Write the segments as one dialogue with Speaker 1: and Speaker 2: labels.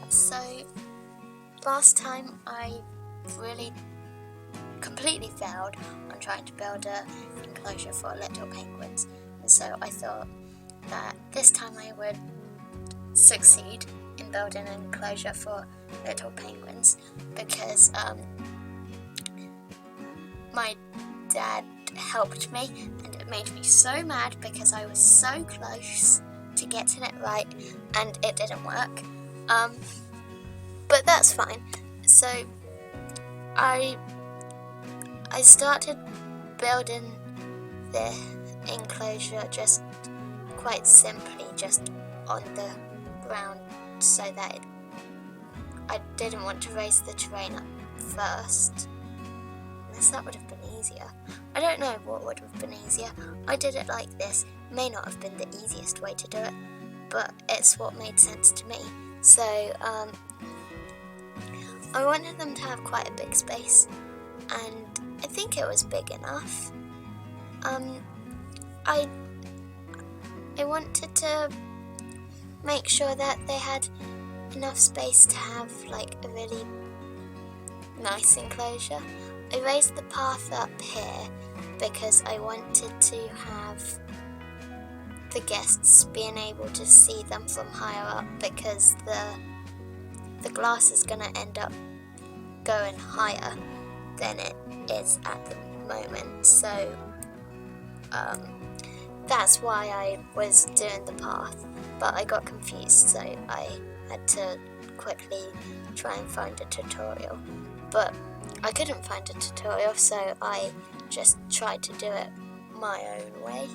Speaker 1: So last time I really completely failed on trying to build an enclosure for little penguins, and so I thought that this time I would succeed in building an enclosure for little penguins, because my dad helped me, and it made me so mad because I was so close to getting it right and it didn't work. But that's fine. So I started building the enclosure just quite simply, just on the ground, so that I didn't want to raise the terrain up first, unless that would have been easier. I don't know what would have been easier. I did it like this. May not have been the easiest way to do it, but it's what made sense to me. So I wanted them to have quite a big space, and I think it was big enough. I wanted to make sure that they had enough space to have like a really nice enclosure. I raised the path up here because I wanted to have the guests being able to see them from higher up, because the glass is going to end up going higher than it is at the moment. So that's why I was doing the path, but I got confused, so I had to quickly try and find a tutorial. But I couldn't find a tutorial, so I just tried to do it my own way.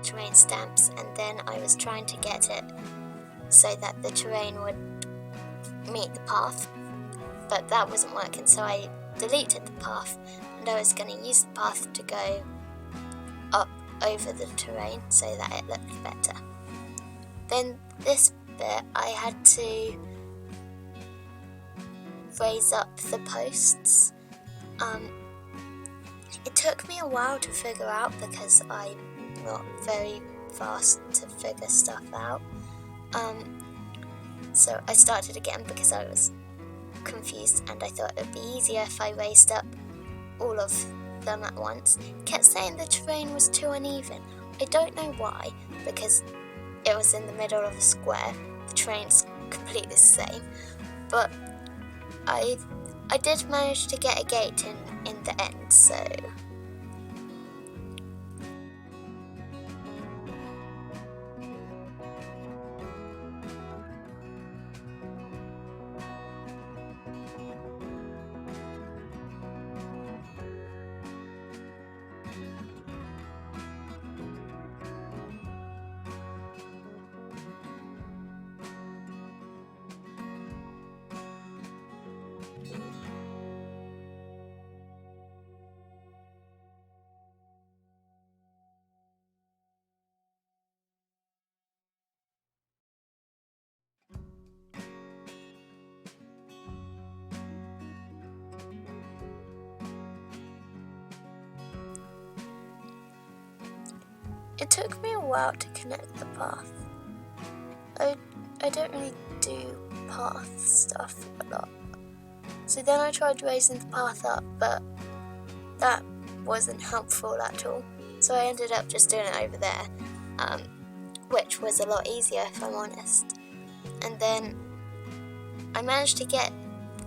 Speaker 1: Terrain stamps, and then I was trying to get it so that the terrain would meet the path, but that wasn't working, so I deleted the path, and I was going to use the path to go up over the terrain so that it looked better. Then this bit I had to raise up the posts. It took me a while to figure out because I'm not very fast to figure stuff out. So I started again because I was confused, and I thought it would be easier if I raised up all of them at once. It kept saying the terrain was too uneven. I don't know why, because it was in the middle of a square. The terrain's completely the same, but I did manage to get a gate in the end, so it took me a while to connect the path. I don't really do path stuff a lot. So then I tried raising the path up, but that wasn't helpful at all. So I ended up just doing it over there, which was a lot easier if I'm honest. And then I managed to get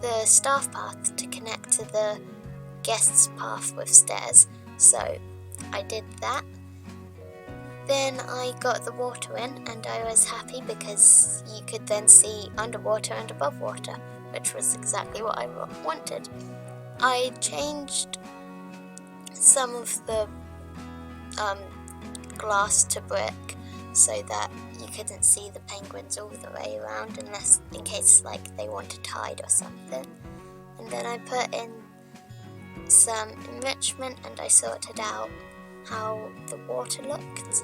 Speaker 1: the staff path to connect to the guest's path with stairs, so I did that. Then I got the water in, and I was happy because you could then see underwater and above water, which was exactly what I wanted. I changed some of the glass to brick so that you couldn't see the penguins all the way around, unless in case like they wanted to hide or something. And then I put in some enrichment, and I sorted out how the water looked.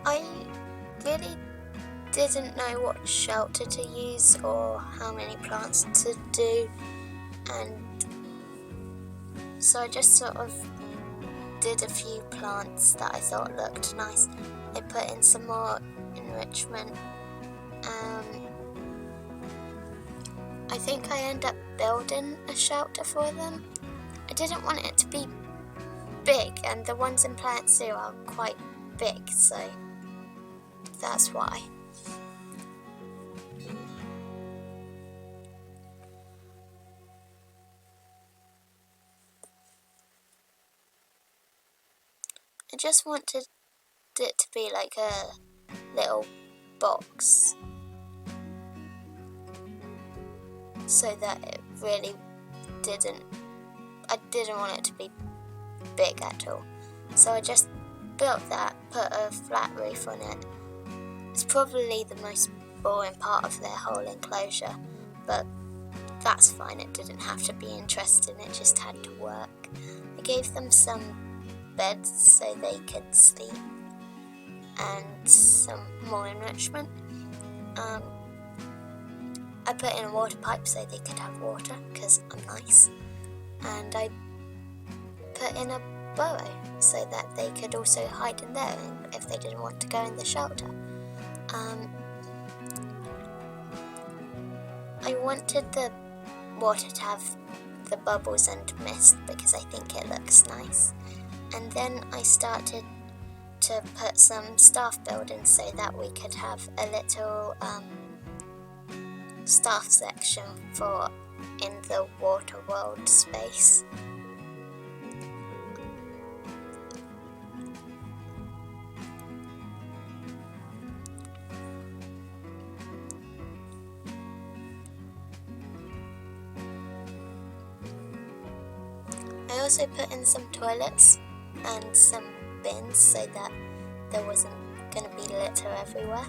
Speaker 1: I really didn't know what shelter to use or how many plants to do, and so I just sort of did a few plants that I thought looked nice. I put in some more enrichment. I think I ended up building a shelter for them. I didn't want it to be big, and the ones in Planet Zoo are quite big, so that's why. I just wanted it to be like a little box, so that it really I didn't want it to be big at all. So I just built that, put a flat roof on it. It's probably the most boring part of their whole enclosure, but that's fine, it didn't have to be interesting, it just had to work. I gave them some beds so they could sleep, and some more enrichment. I put in a water pipe so they could have water, because I'm nice. And I put in a burrow so that they could also hide in there if they didn't want to go in the shelter. I wanted the water to have the bubbles and mist because I think it looks nice. And then I started to put some staff buildings so that we could have a little staff section for in the water world space. I also put in some toilets and some bins so that there wasn't going to be litter everywhere.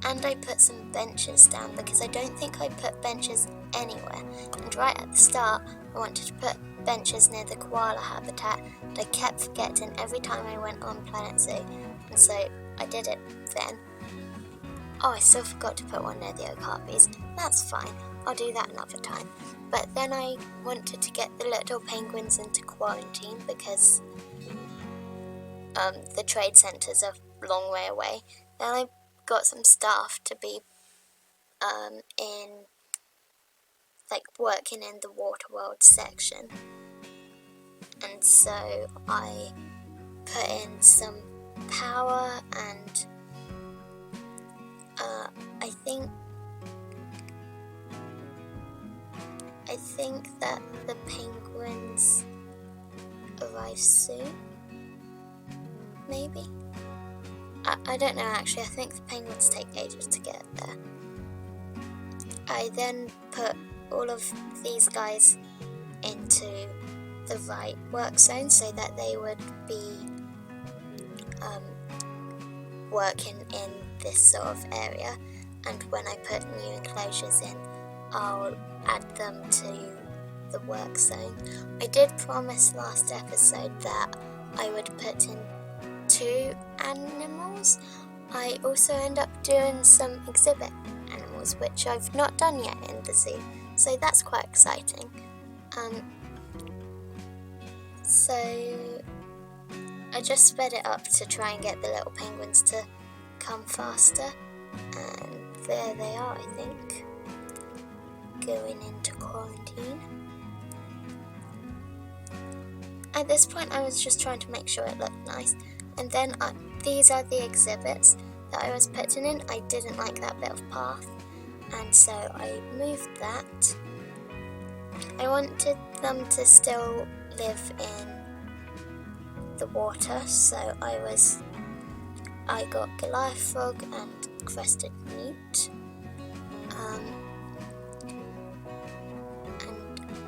Speaker 1: And I put some benches down because I don't think I put benches anywhere. And right at the start, I wanted to put benches near the koala habitat, but I kept forgetting every time I went on Planet Zoo, and so I did it then. Oh, I still forgot to put one near the okapis. That's fine, I'll do that another time. But then I wanted to get the little penguins into quarantine because the trade centre's a long way away. Then I got some staff to be working in the water world section, and so I put in some power, and I think that the penguins arrive soon, maybe? I don't know actually, I think the penguins take ages to get there. I then put all of these guys into the right work zone so that they would be working in this sort of area, and when I put new enclosures in, I'll add them to the work zone. I did promise last episode that I would put in 2 animals. I also end up doing some exhibit animals, which I've not done yet in the zoo, so that's quite exciting. So I just sped it up to try and get the little penguins to come faster, and there they are, I think, going into quarantine. At this point I was just trying to make sure it looked nice, and then these are the exhibits that I was putting in. I didn't like that bit of path, and so I moved that. I wanted them to still live in the water, so I got Goliath Frog and Crested Newt, and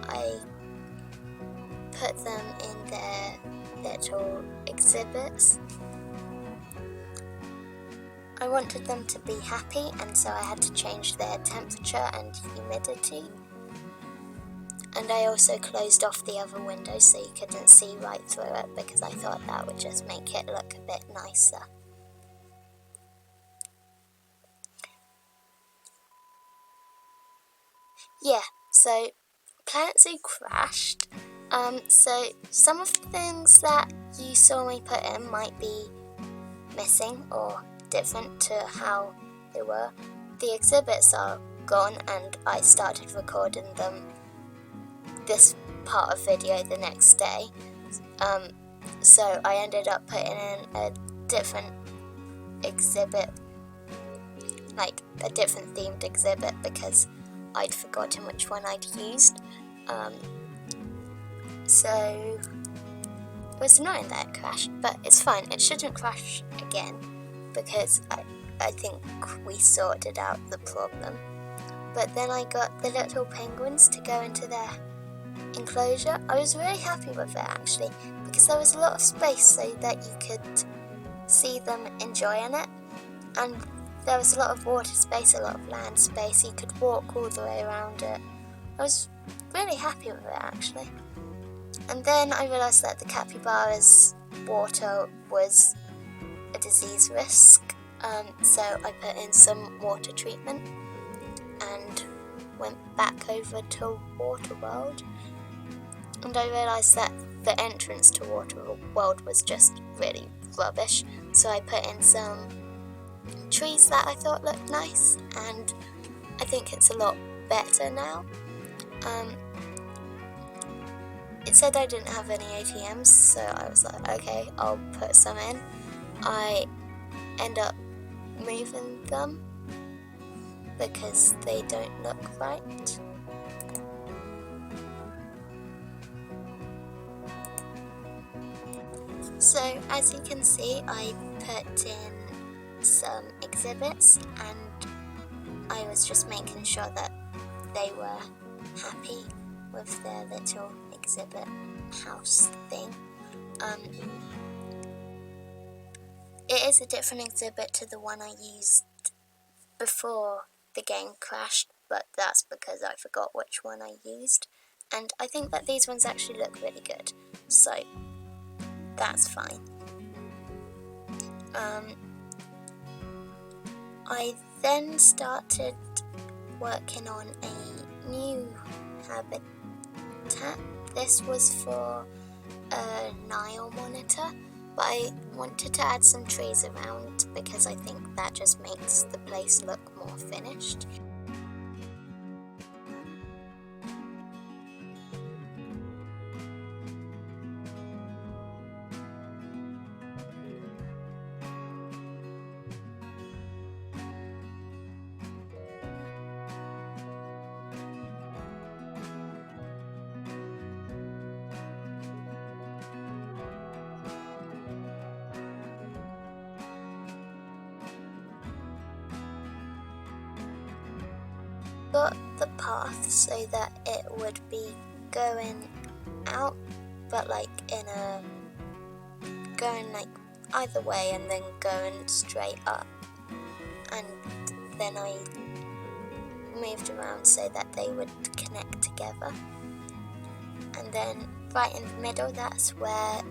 Speaker 1: I put them in their little exhibits. I wanted them to be happy, and so I had to change their temperature and humidity. And I also closed off the other window so you couldn't see right through it, because I thought that would just make it look a bit nicer. Yeah, so Planet Zoo crashed. So some of the things that you saw me put in might be missing or different to how they were. The exhibits are gone, and I started recording them, this part of video, the next day. So I ended up putting in a different exhibit, like a different themed exhibit, because I'd forgotten which one I'd used. So it was annoying that it crashed, but it's fine. It shouldn't crash again, because I think we sorted out the problem. But then I got the little penguins to go into their enclosure. I was really happy with it, actually, because there was a lot of space so that you could see them enjoying it, and there was a lot of water space, a lot of land space. You could walk all the way around it. I was really happy with it, actually. And then I realised that the capybara's water was a disease risk, so I put in some water treatment and went back over to Waterworld, and I realised that the entrance to Waterworld was just really rubbish, so I put in some trees that I thought looked nice, and I think it's a lot better now. It said I didn't have any ATMs, so I was like, okay, I'll put some in. I end up moving them because they don't look right. So as you can see, I put in some exhibits, and I was just making sure that they were happy with their little exhibit house thing. It is a different exhibit to the one I used before the game crashed, but that's because I forgot which one I used, and I think that these ones actually look really good, so that's fine. I then started working on a new habitat. This was for a Nile monitor, but I wanted to add some trees around because I think that just makes the place look more finished. Got the path so that it would be going out, but like going like either way and then going straight up, and then I moved around so that they would connect together, and then right in the middle, that's where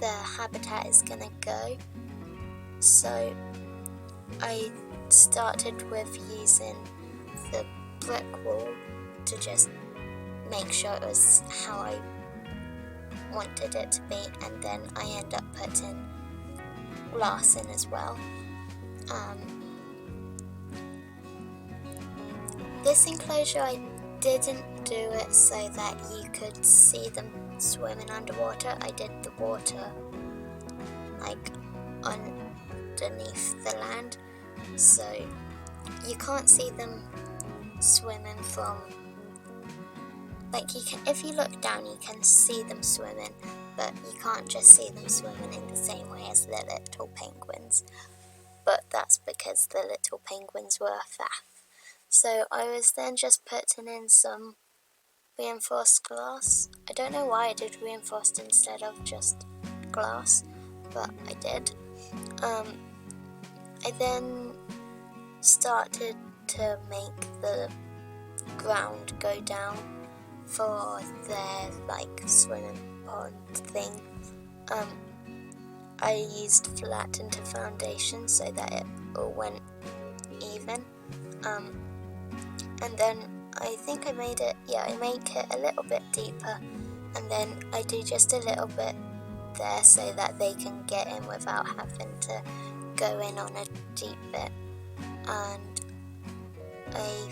Speaker 1: the habitat is gonna go. So I started with using the brick wall to just make sure it was how I wanted it to be, and then I end up putting glass in as well. This enclosure, I didn't do it so that you could see them swimming underwater. I did the water like underneath the land, so you can't see them swimming from, like, you can, if you look down you can see them swimming, but you can't just see them swimming in the same way as the little penguins. But that's because the little penguins were faff. So I was then just putting in some reinforced glass. I don't know why I did reinforced instead of just glass, but I did. I then started to make the ground go down for their like swimming pond thing. I used flattened foundation so that it all went even. And then I think I made it, I make it a little bit deeper, and then I do just a little bit there so that they can get in without having to go in on a deep bit. And I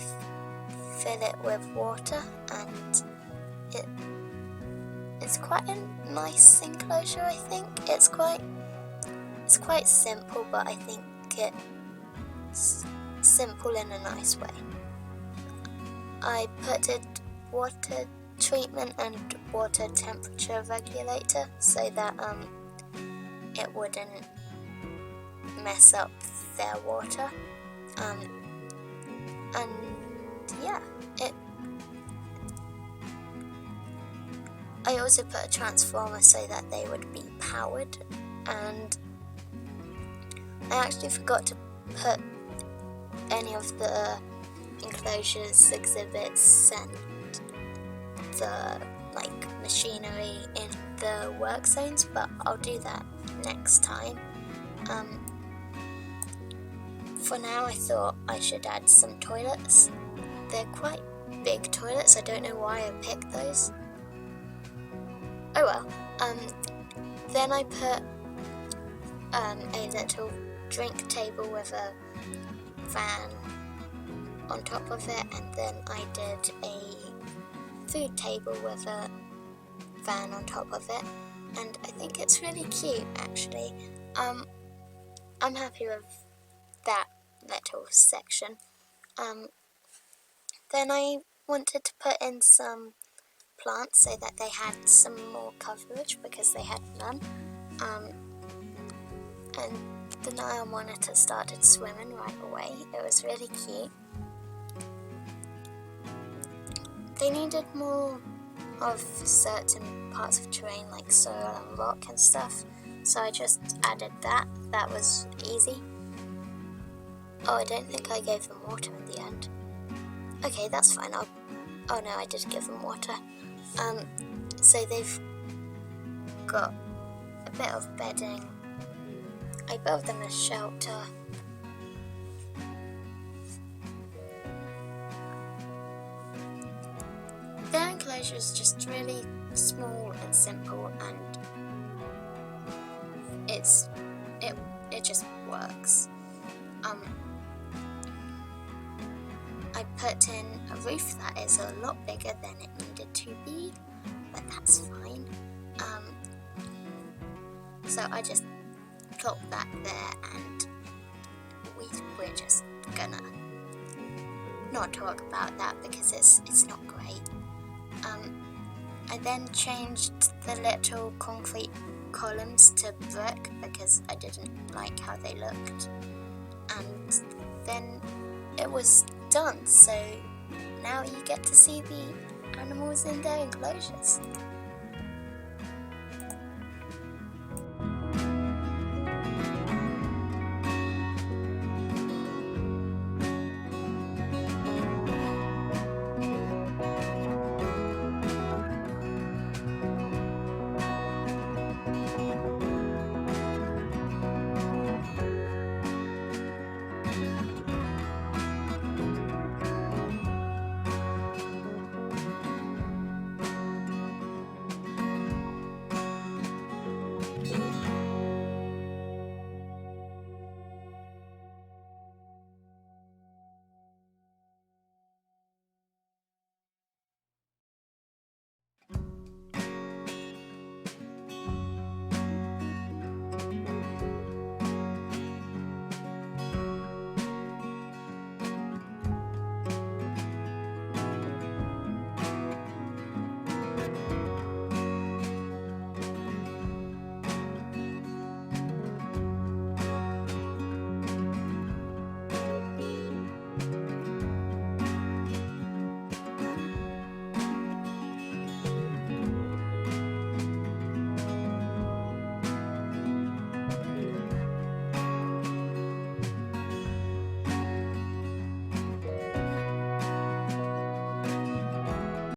Speaker 1: fill it with water, and it's quite a nice enclosure, I think. It's quite simple, but I think it's simple in a nice way. I put a water treatment and water temperature regulator so that it wouldn't mess up their water. And yeah, I also put a transformer so that they would be powered, and I actually forgot to put any of the enclosures, exhibits, and the machinery in the work zones, but I'll do that next time. For now I thought I should add some toilets. They're quite big toilets, I don't know why I picked those. Oh well. Then I put a little drink table with a fan on top of it, and then I did a food table with a fan on top of it, and I think it's really cute actually. I'm happy with that little section. Then I wanted to put in some plants so that they had some more coverage because they had none. And the Nile monitor started swimming right away. It was really cute. They needed more of certain parts of terrain like soil and rock and stuff, so I just added that. That was easy. Oh, I don't think I gave them water in the end. Okay, that's fine. Oh no, I did give them water. So they've got a bit of bedding. I built them a shelter. Their enclosure is just really small and simple, and it just works. I put in a roof that is a lot bigger than it needed to be, but that's fine. So I just plopped that there, and we're just gonna not talk about that because it's not great. I then changed the little concrete columns to brick because I didn't like how they looked, and then it was done, so now you get to see the animals in their enclosures.